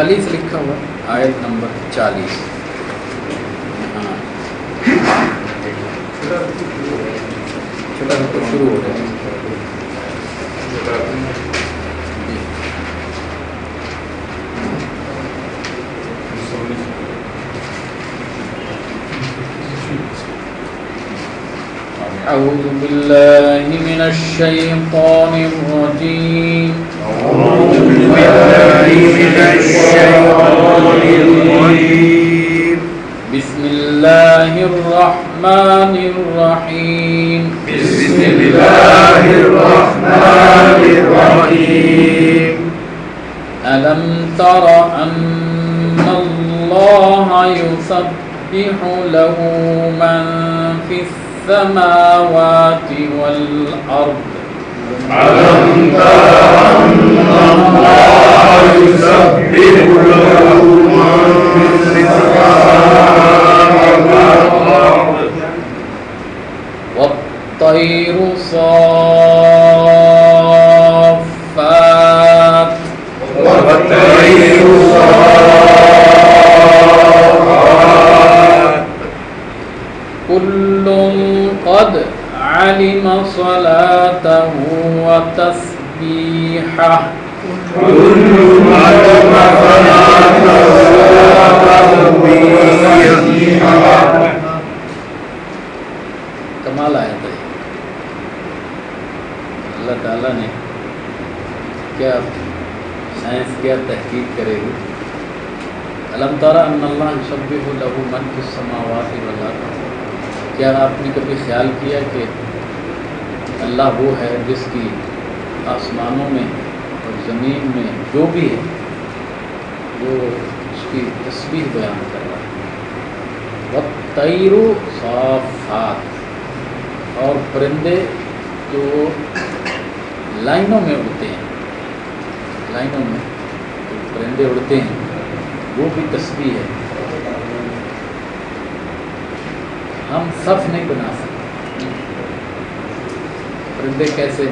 40 لکھا ہوا آیت نمبر 40. چھوٹا رکو شروع ہو رہا ہے. أعوذ بالله من الشيطان الرجيم. أعوذ بالله من الشيطان الرجيم. بسم الله الرحمن الرحيم. بسم الله الرحمن الرحيم. ألم تر أن الله يسبح له من في السماوات والأرض. ألم تر أن الله يسبح له من في السماوات والأرض والطير صافات. والطير صافات. كل قد علم صلاته وتسبيحه. كل علم صلاته وتسبيحه. کمال آیا تھا. اللہ تعالیٰ نے کیا سائنس کیا تحقیق کرے گی. الم تر ان اللہ یسبح له من فی السماوات والارض. کیا آپ نے کبھی خیال کیا کہ اللہ وہ ہے جس کی آسمانوں میں اور زمین میں جو بھی ہے وہ اس کی تسبیح بیان کر رہا ہے. والطیر صافات. اور پرندے جو لائنوں میں اڑتے ہیں، لائنوں میں جو پرندے اڑتے ہیں وہ بھی تسبیح ہے. ہم صف نہیں بنا سکتے. پرندے کیسے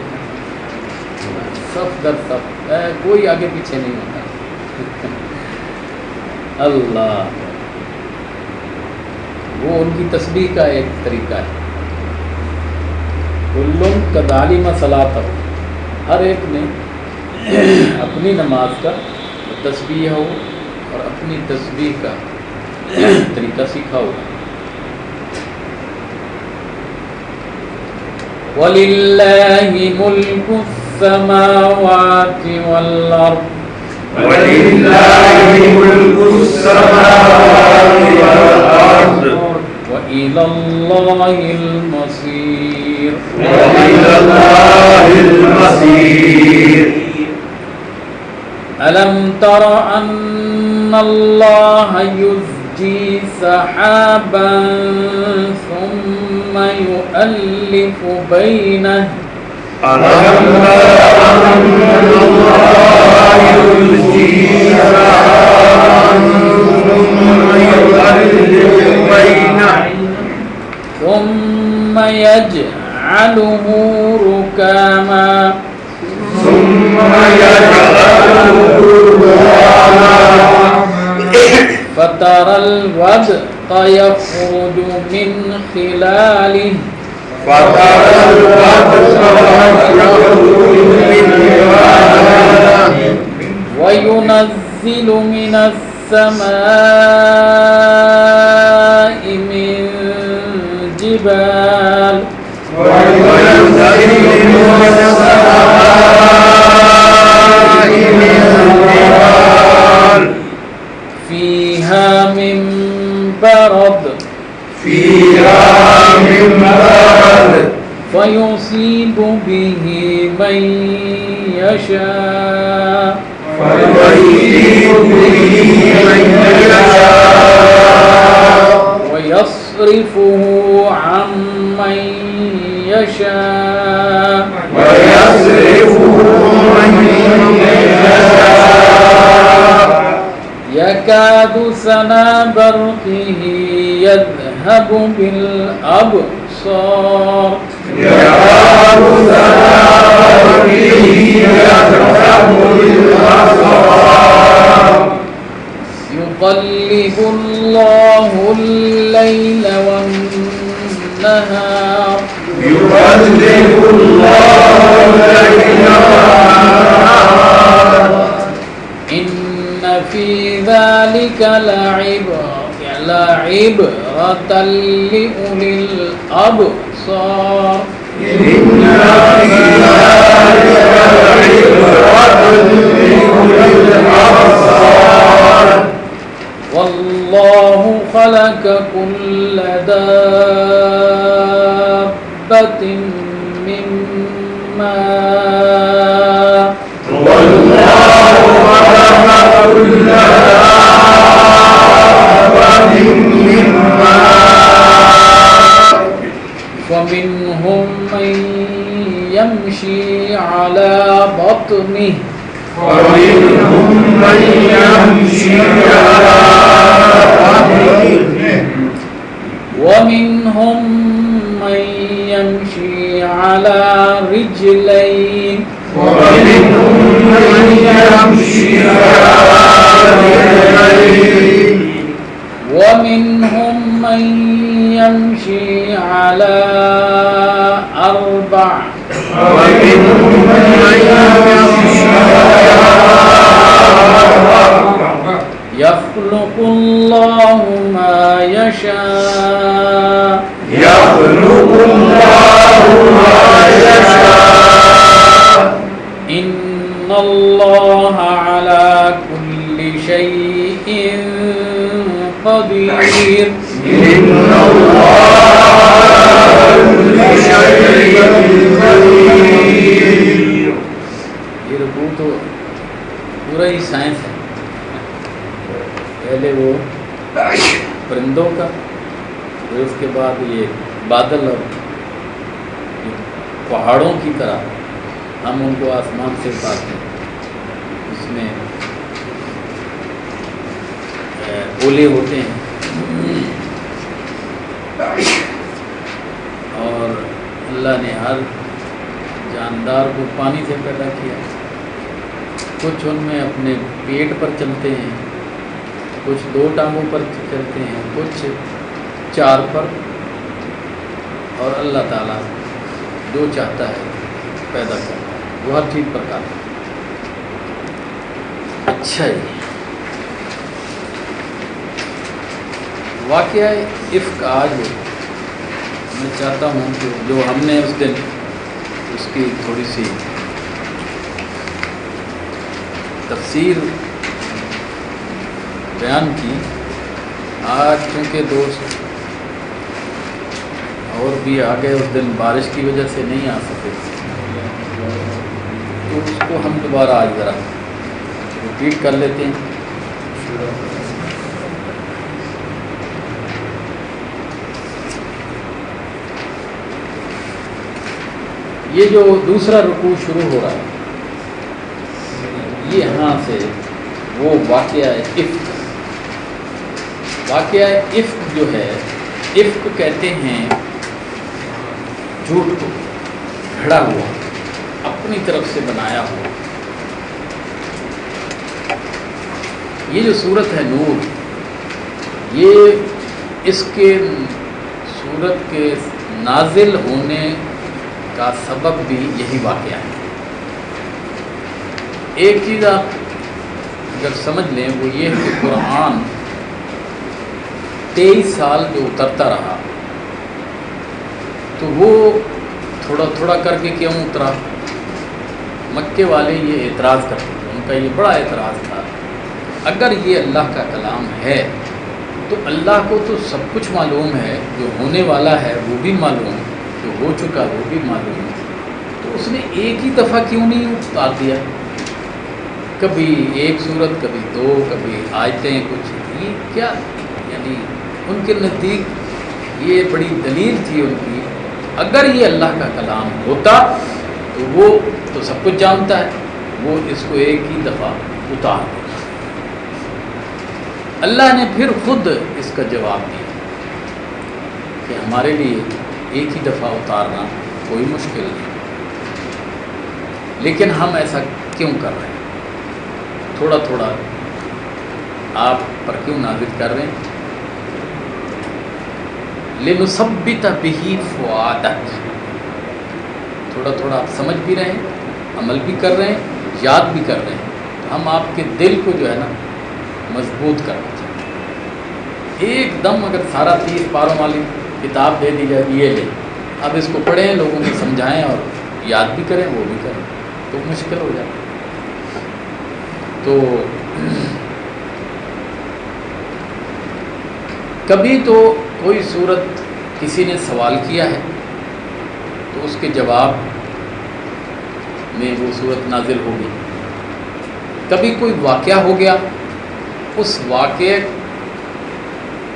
صف در صف، کوئی آگے پیچھے نہیں ہوتا. اللہ، وہ ان کی تسبیح کا ایک طریقہ ہے. کلن قد علم صلاۃہ. ہر ایک نے اپنی نماز کا تسبیح ہو اور اپنی تسبیح کا طریقہ سیکھا ہوگا. وَلِلَّهِ مُلْكُ السَّمَاوَاتِ وَالْأَرْضِ. وَلِلَّهِ مُلْكُ السَّمَاوَاتِ وَالْأَرْضِ. وَإِلَى اللَّهِ الْمَصِيرُ. وَإِلَى اللَّهِ الْمَصِيرُ. أَلَمْ تَرَ أَنَّ اللَّهَ يُزْجِي سَحَابًا ثُمَّ يُؤَلِّفُ بَيْنَهُ. أَلَمْ تَرَ أَنَّ اللَّهَ يُزْجِي سَحَابًا ثُمَّ يُؤَلِّفُ بَيْنَهُ. ثُمَّ يَجْعَلُهُ رُكَامًا. ثُمَّ يَجْعَلُهُ رُكَامًا. فَتَرَى الْوَدْقَ يَخْرُجُ مِنْ خِلَالِهِ. فَتَرَى الْوَدْقَ يَخْرُجُ مِنْ خِلَالِهِ. وَيُنَزِّلُ مِنَ السَّمَاءِ مِنْ جِبَالٍ. وَيُنَزِّلُ مِنَ السَّمَاءِ مِنْ جِبَالٍ. فِيهَا مِنْ بَرَدٍ. فِيهَا مِنْ بَرَدٍ. فَيُصِيبُ بِهِ مَنْ يَشَاءُ. فَيُصِيبُ بِهِ مَنْ يَشَاءُ. وَيَصْرِفُهُ عَنْ مَنْ يَشَاءُ. وَيَصْرِفُهُ عَنْ مَنْ يَشَاءُ. يَكَادُ سَنَا بَرْقِهِ يَذْهَبُ بِالْأَبْصَارِ. يَكَادُ سَنَا بَرْقِهِ يَذْهَبُ بِالْأَبْصَارِ. يقلب الله الليل والنهار يقلب الله الليل والنهار إن في ذلك لعبرة لأولي الأبصار إن في ذلك لعبرة لأولي الأبصار والله خلق كل دابة من ماء والله خلق كل دابة من ماء فمنهم من يمشي على بطنه ومنهم من يمشي على بطنه ومنهم من يمشي على رجلين ومنهم من يمشي على رجلين ومنهم من يمشي على أربع ومنهم من يمشي على أربع يخلق الله ما يشاء يخلق الله ما يشاء إن الله على كل شيء قدير إن الله على كل شيء قدير یہ رکوع تو پورا ہی سائنس ہے. پہلے وہ پرندوں کا، پھر اس کے بعد یہ بادل اور پہاڑوں کی طرح ہم ان کو آسمان سے اتارتے ہیں. اس میں اولے ہوتے ہیں اور اللہ نے ہر جاندار کو پانی سے پیدا کیا. کچھ ان میں اپنے پیٹ پر چلتے ہیں، کچھ 2 ٹانگوں پر چلتے ہیں، کچھ 4 پر، اور اللہ تعالیٰ جو چاہتا ہے پیدا کرتا ہے، وہ ہر چیز پر قادر ہے. اچھا جی، واقعہ افک آج میں چاہتا ہوں کہ جو ہم نے اس دن اس کی تھوڑی سی تفسیر بیان کی، آج چونکہ دوست اور بھی آ گئے، اس دن بارش کی وجہ سے نہیں آ سکے، تو اس کو ہم دوبارہ آج ذرا ریپیٹ کر لیتے ہیں. یہ جو دوسرا رکوع شروع ہو رہا ہے، یہ یہاں سے وہ واقعہ افک. واقعہ افک جو ہے، افک کہتے ہیں جھوٹ کو گھڑا ہوا، اپنی طرف سے بنایا ہوا. یہ جو صورت ہے نور، یہ اس کے صورت کے نازل ہونے کا سبب بھی یہی واقعہ ہے. ایک چیز آپ اگر سمجھ لیں وہ یہ ہے کہ قرآن 23 سال جو اترتا رہا، تو وہ تھوڑا تھوڑا کر کے کیوں اترا؟ مکے والے یہ اعتراض کرتے تھے، ان کا یہ بڑا اعتراض تھا، اگر یہ اللہ کا کلام ہے تو اللہ کو تو سب کچھ معلوم ہے، جو ہونے والا ہے وہ بھی معلوم، جو ہو چکا وہ بھی معلوم، تو اس نے ایک ہی دفعہ کیوں نہیں اتار دیا؟ کبھی ایک صورت، کبھی 2، کبھی آیتیں کچھ. یہ کیا یعنی ان کے نزدیک یہ بڑی دلیل تھی ان کی، اگر یہ اللہ کا کلام ہوتا تو وہ تو سب کچھ جانتا ہے، وہ اس کو ایک ہی دفعہ اتار دیا. اللہ نے پھر خود اس کا جواب دیا کہ ہمارے لیے ایک ہی دفعہ اتارنا کوئی مشکل نہیں، لیکن ہم ایسا کیوں کر رہے ہیں؟ تھوڑا تھوڑا آپ پر کیوں نازل کر رہے ہیں؟ لِنُثَبِّتَ بِهِ فُؤَادَكَ، تھوڑا تھوڑا آپ سمجھ بھی رہے ہیں، عمل بھی کر رہے ہیں، یاد بھی کر رہے ہیں، ہم آپ کے دل کو جو ہے نا مضبوط کرنا چاہتے ہیں۔ ایک دم اگر سارا 30 پاروں والی کتاب دے دی جائے، یہ لے اب اس کو پڑھیں، لوگوں کو سمجھائیں اور یاد بھی کریں، وہ بھی کریں، تو مشکل ہو جائے۔ تو کبھی تو کوئی صورت کسی نے سوال کیا ہے تو اس کے جواب میں وہ صورت نازل ہوگی، کبھی کوئی واقعہ ہو گیا، اس واقعے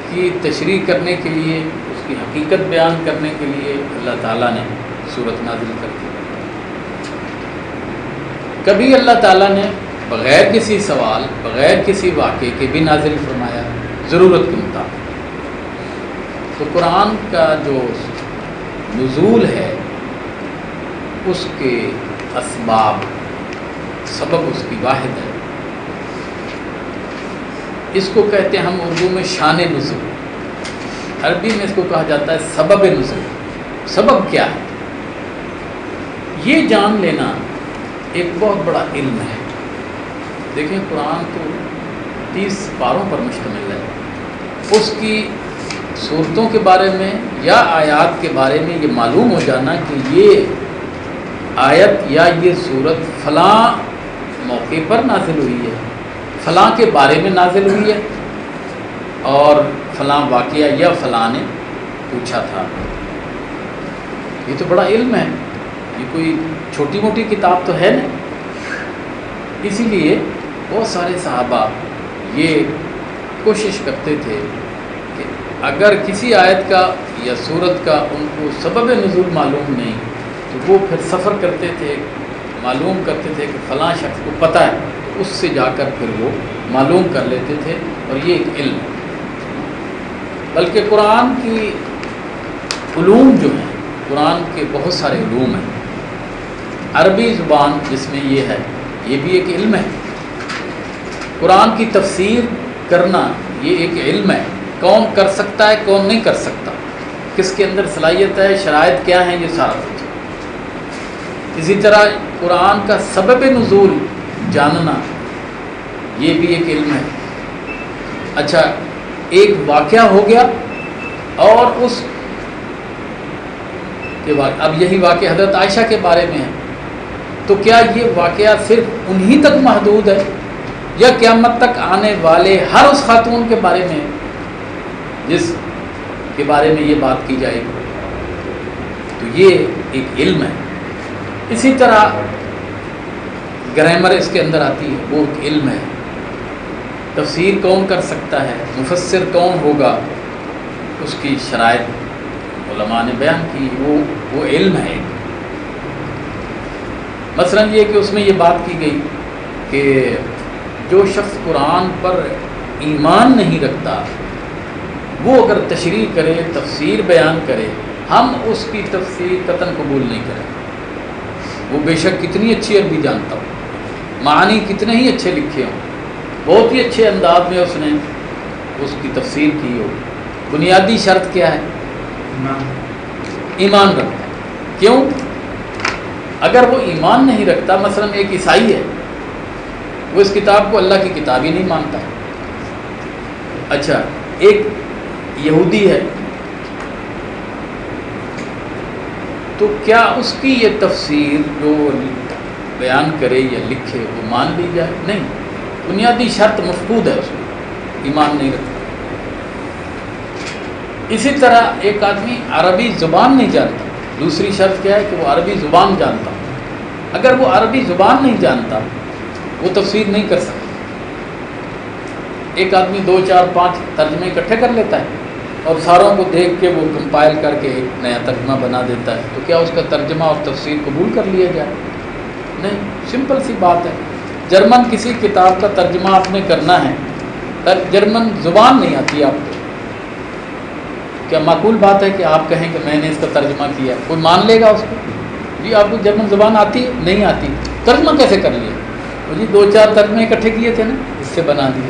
کی تشریح کرنے کے لیے، اس کی حقیقت بیان کرنے کے لیے اللہ تعالیٰ نے صورت نازل کر دی۔ کبھی اللہ تعالیٰ نے بغیر کسی سوال، بغیر کسی واقعے کے بھی نازل فرمایا ضرورت کے مطابق۔ تو قرآن کا جو نزول ہے اس کے اسباب، سبب اس کی واحد ہے، اس کو کہتے ہیں ہم اردو میں شان نزول، عربی میں اس کو کہا جاتا ہے سبب نزول۔ سبب کیا ہے یہ جان لینا ایک بہت بڑا علم ہے۔ دیکھیں قرآن تو 30 پاروں پر مشتمل ہے، اس کی صورتوں کے بارے میں یا آیات کے بارے میں یہ معلوم ہو جانا کہ یہ آیت یا یہ صورت فلاں موقع پر نازل ہوئی ہے، فلاں کے بارے میں نازل ہوئی ہے، اور فلاں واقعہ یا فلاں نے پوچھا تھا۔ یہ تو بڑا علم ہے، یہ کوئی چھوٹی موٹی کتاب تو ہے نہیں۔ اسی لیے بہت سارے صحابہ یہ کوشش کرتے تھے کہ اگر کسی آیت کا یا سورت کا ان کو سبب نزول معلوم نہیں تو وہ پھر سفر کرتے تھے، معلوم کرتے تھے کہ فلاں شخص کو پتہ ہے، تو اس سے جا کر پھر وہ معلوم کر لیتے تھے، اور یہ ایک علم ہے۔ بلکہ قرآن کی علوم جو ہیں، قرآن کے بہت سارے علوم ہیں، عربی زبان جس میں یہ ہے، یہ بھی ایک علم ہے۔ قرآن کی تفسیر کرنا یہ ایک علم ہے، کون کر سکتا ہے کون نہیں کر سکتا، کس کے اندر صلاحیت ہے، شرائط کیا ہیں، یہ سارا کچھ۔ اسی طرح قرآن کا سبب نزول جاننا یہ بھی ایک علم ہے۔ اچھا، ایک واقعہ ہو گیا اور اس کے بعد اب یہی واقعہ حضرت عائشہ کے بارے میں ہے، تو کیا یہ واقعہ صرف انہی تک محدود ہے یا قیامت تک آنے والے ہر اس خاتون کے بارے میں جس کے بارے میں یہ بات کی جائے گی؟ تو یہ ایک علم ہے۔ اسی طرح گرامر اس کے اندر آتی ہے، وہ ایک علم ہے۔ تفسیر کون کر سکتا ہے، مفسر کون ہوگا، اس کی شرائط علماء نے بیان کی، وہ علم ہے۔ مثلا یہ کہ اس میں یہ بات کی گئی کہ جو شخص قرآن پر ایمان نہیں رکھتا وہ اگر تشریح کرے، تفسیر بیان کرے، ہم اس کی تفسیر قطعاً قبول نہیں کریں۔ وہ بے شک کتنی اچھی عربی جانتا ہو، معانی کتنے ہی اچھے لکھے ہوں، بہت ہی اچھے انداز میں اس نے اس کی تفسیر کی ہو، بنیادی شرط کیا ہے؟ ایمان رکھتا ہے۔ کیوں؟ اگر وہ ایمان نہیں رکھتا، مثلا ایک عیسائی ہے، وہ اس کتاب کو اللہ کی کتاب ہی نہیں مانتا۔ اچھا، ایک یہودی ہے، تو کیا اس کی یہ تفسیر جو بیان کرے یا لکھے وہ مان لی جائے؟ نہیں، بنیادی شرط مفقود ہے، اس میں ایمان نہیں رکھتا۔ اسی طرح ایک آدمی عربی زبان نہیں جانتا، دوسری شرط کیا ہے کہ وہ عربی زبان جانتا۔ اگر وہ عربی زبان نہیں جانتا وہ تفسیر نہیں کر سکتا۔ ایک آدمی 2 4 5 ترجمے اکٹھے کر لیتا ہے اور ساروں کو دیکھ کے وہ کمپائل کر کے ایک نیا ترجمہ بنا دیتا ہے، تو کیا اس کا ترجمہ اور تفسیر قبول کر لیا جائے؟ نہیں، سمپل سی بات ہے۔ جرمن کسی کتاب کا ترجمہ آپ نے کرنا ہے، جرمن زبان نہیں آتی آپ کو، کیا معقول بات ہے کہ آپ کہیں کہ میں نے اس کا ترجمہ کیا؟ کوئی مان لے گا اس کو؟ جی آپ کو جرمن زبان آتی ہے؟ نہیں آتی، ترجمہ کیسے کر لیا؟ جی 2 4 ترجمے اکٹھے کیے تھے نا، اس سے بنا دیے۔